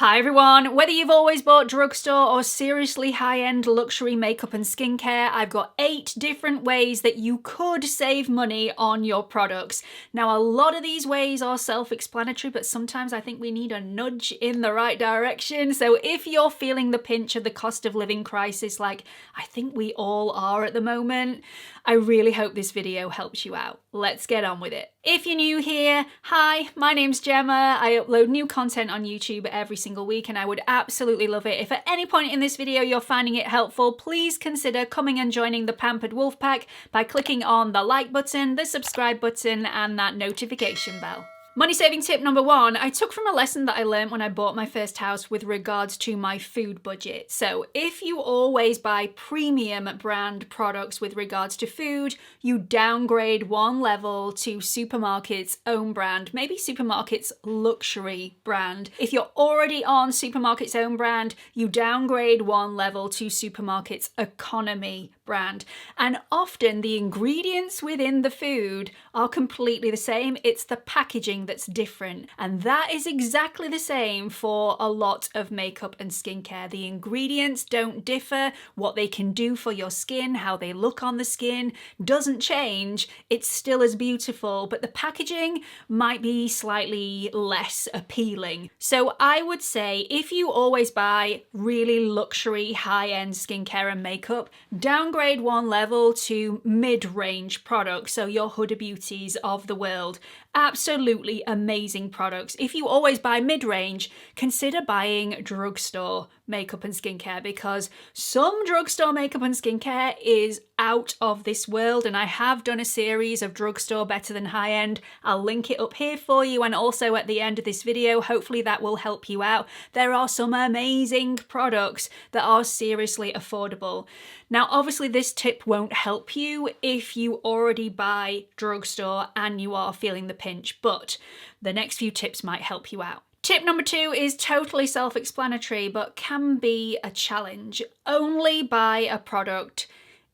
Hi everyone! Whether you've always bought drugstore or seriously high-end luxury makeup and skincare, I've got 8 different ways that you could save money on your products. Now, a lot of these ways are self-explanatory, but sometimes I think we need a nudge in the right direction. So if you're feeling the pinch of the cost of living crisis like I think we all are at the moment, I really hope this video helps you out. Let's get on with it. If you're new here, hi, my name's Gemma. I upload new content on YouTube every single week and I would absolutely love it if at any point in this video you're finding it helpful, please consider coming and joining the Pampered Wolf Pack by clicking on the like button, the subscribe button and that notification bell. Money saving tip number 1, I took from a lesson that I learned when I bought my first house with regards to my food budget. So if you always buy premium brand products with regards to food, you downgrade one level to supermarket's own brand, maybe supermarket's luxury brand. If you're already on supermarket's own brand, you downgrade one level to supermarket's economy brand. And often the ingredients within the food are completely the same. It's the packaging that's different. And that is exactly the same for a lot of makeup and skincare. The ingredients don't differ. What they can do for your skin, how they look on the skin doesn't change. It's still as beautiful, but the packaging might be slightly less appealing. So I would say if you always buy really luxury high-end skincare and makeup, downgrade one level to mid-range products, so your Huda Beauties of the world. Absolutely amazing products. If you always buy mid-range, consider buying drugstore makeup and skincare, because some drugstore makeup and skincare is out of this world, and I have done a series of drugstore better than high-end. I'll link it up here for you and also at the end of this video. Hopefully that will help you out. There are some amazing products that are seriously affordable. Now obviously this tip won't help you if you already buy drugstore and you are feeling the pinch, but the next few tips might help you out. Tip number 2 is totally self-explanatory but can be a challenge. Only buy a product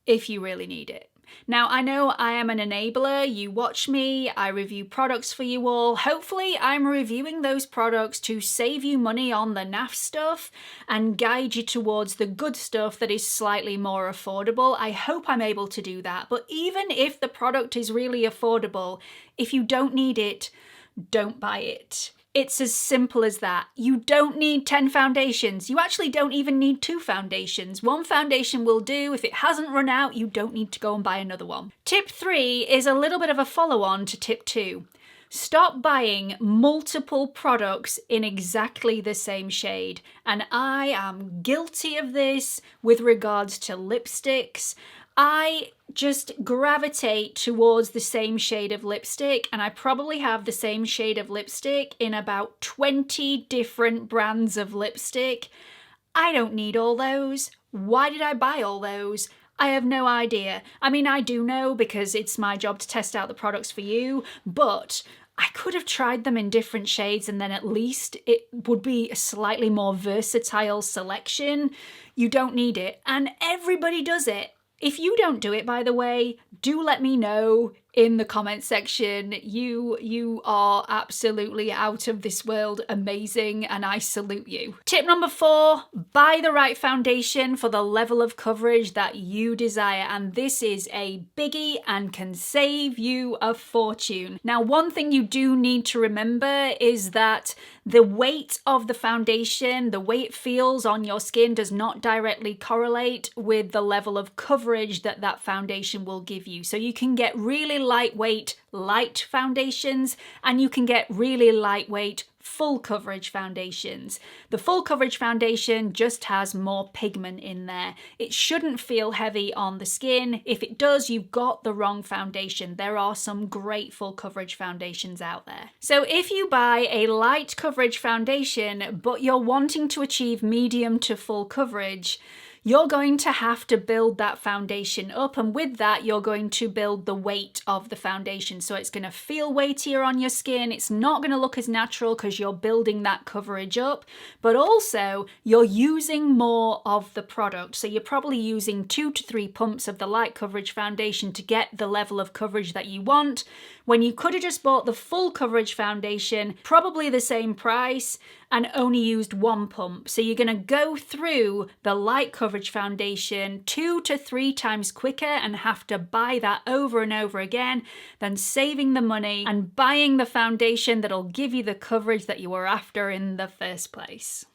if you really need it. Now, I know I am an enabler, you watch me, I review products for you all. Hopefully I'm reviewing those products to save you money on the naff stuff and guide you towards the good stuff that is slightly more affordable. I hope I'm able to do that, but even if the product is really affordable, if you don't need it, don't buy it. It's as simple as that. You don't need 10 foundations. You actually don't even need 2 foundations. One foundation will do. If it hasn't run out, you don't need to go and buy another one. Tip 3 is a little bit of a follow-on to tip 2. Stop buying multiple products in exactly the same shade. And I am guilty of this with regards to lipsticks. I just gravitate towards the same shade of lipstick, and I probably have the same shade of lipstick in about 20 different brands of lipstick. I don't need all those. Why did I buy all those? I have no idea. I mean, I do know because it's my job to test out the products for you, but I could have tried them in different shades and then at least it would be a slightly more versatile selection. You don't need it, and everybody does it. If you don't do it, by the way, do let me know in the comment section. You are absolutely out of this world amazing and I salute you. Tip number 4, buy the right foundation for the level of coverage that you desire, and this is a biggie and can save you a fortune. Now, one thing you do need to remember is that the weight of the foundation, the way it feels on your skin, does not directly correlate with the level of coverage that that foundation will give you. So you can get really lightweight, light foundations, and you can get really lightweight, full coverage foundations. The full coverage foundation just has more pigment in there. It shouldn't feel heavy on the skin. If it does, you've got the wrong foundation. There are some great full coverage foundations out there. So if you buy a light coverage foundation, but you're wanting to achieve medium to full coverage, you're going to have to build that foundation up, and with that you're going to build the weight of the foundation. So it's going to feel weightier on your skin, it's not going to look as natural because you're building that coverage up, but also you're using more of the product. So you're probably using 2 to 3 pumps of the light coverage foundation to get the level of coverage that you want, when you could have just bought the full coverage foundation, probably the same price, and only used 1 pump. So you're going to go through the light coverage foundation 2 to 3 times quicker and have to buy that over and over again than saving the money and buying the foundation that'll give you the coverage that you were after in the first place.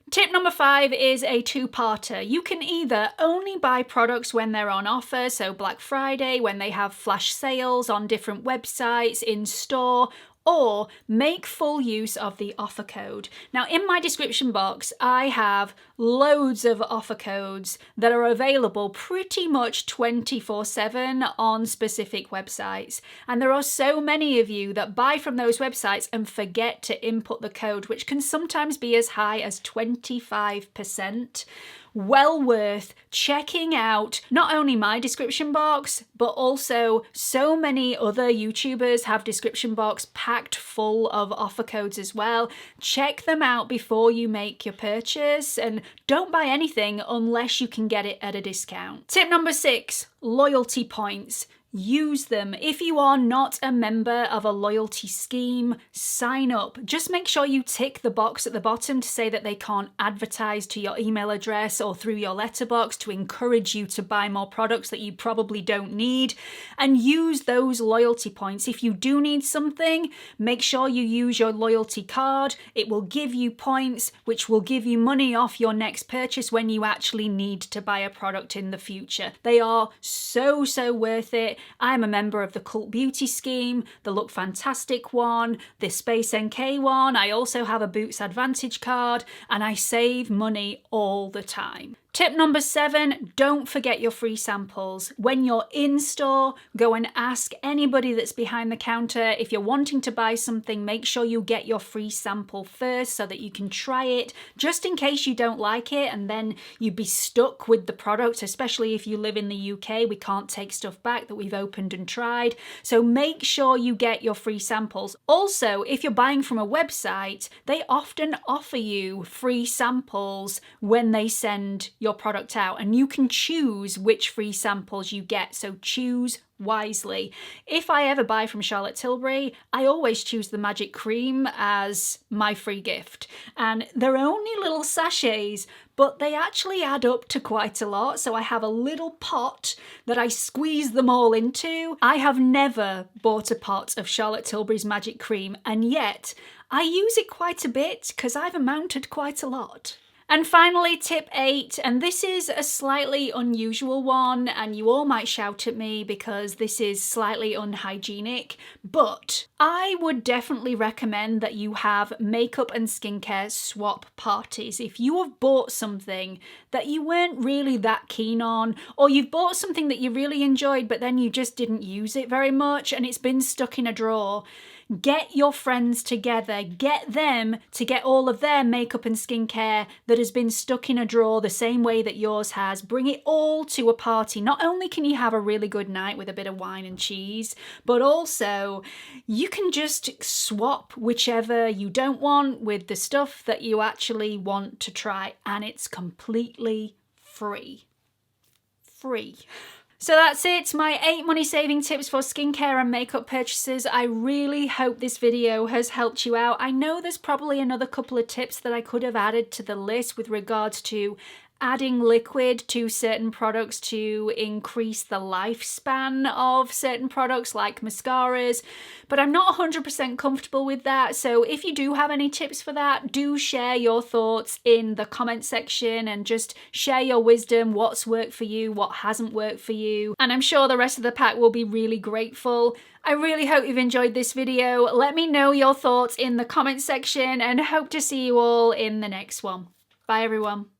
Tip number 5 is a 2-parter. You can either only buy products when they're on offer, so Black Friday, when they have flash sales on different websites, in store, or make full use of the offer code. Now, in my description box, I have loads of offer codes that are available pretty much 24/7 on specific websites. And there are so many of you that buy from those websites and forget to input the code, which can sometimes be as high as 25%. Well worth checking out not only my description box, but also so many other YouTubers have description box packed full of offer codes as well. Check them out before you make your purchase, and don't buy anything unless you can get it at a discount. Tip number 6, loyalty points. Use them. If you are not a member of a loyalty scheme, sign up. Just make sure you tick the box at the bottom to say that they can't advertise to your email address or through your letterbox to encourage you to buy more products that you probably don't need, and use those loyalty points. If you do need something, make sure you use your loyalty card. It will give you points, which will give you money off your next purchase when you actually need to buy a product in the future. They are so worth it. I'm a member of the Cult Beauty scheme, the Look Fantastic one, the Space NK one. I also have a Boots Advantage card, and I save money all the time. Tip number 7, don't forget your free samples. When you're in store, go and ask anybody that's behind the counter. If you're wanting to buy something, make sure you get your free sample first so that you can try it, just in case you don't like it and then you'd be stuck with the product, especially if you live in the UK. We can't take stuff back that we've opened and tried. So make sure you get your free samples. Also, if you're buying from a website, they often offer you free samples when they send your product out, and you can choose which free samples you get, so choose wisely. If I ever buy from Charlotte Tilbury, I always choose the Magic Cream as my free gift, and they're only little sachets, but they actually add up to quite a lot. So I have a little pot that I squeeze them all into. I have never bought a pot of Charlotte Tilbury's Magic Cream, and yet I use it quite a bit because I've amounted quite a lot. And finally, tip 8, and this is a slightly unusual one, and you all might shout at me because this is slightly unhygienic, but I would definitely recommend that you have makeup and skincare swap parties. If you have bought something that you weren't really that keen on, or you've bought something that you really enjoyed but then you just didn't use it very much and it's been stuck in a drawer, get your friends together, get them to get all of their makeup and skincare that has been stuck in a drawer the same way that yours has. Bring it all to a party. Not only can you have a really good night with a bit of wine and cheese, but also you can just swap whichever you don't want with the stuff that you actually want to try, and it's completely free. Free. So that's it, my 8 money saving tips for skincare and makeup purchases. I really hope this video has helped you out. I know there's probably another couple of tips that I could have added to the list with regards to adding liquid to certain products to increase the lifespan of certain products like mascaras, but I'm not 100% comfortable with that. So if you do have any tips for that, do share your thoughts in the comment section and just share your wisdom, what's worked for you, what hasn't worked for you, and I'm sure the rest of the pack will be really grateful. I really hope you've enjoyed this video. Let me know your thoughts in the comment section and hope to see you all in the next one. Bye everyone.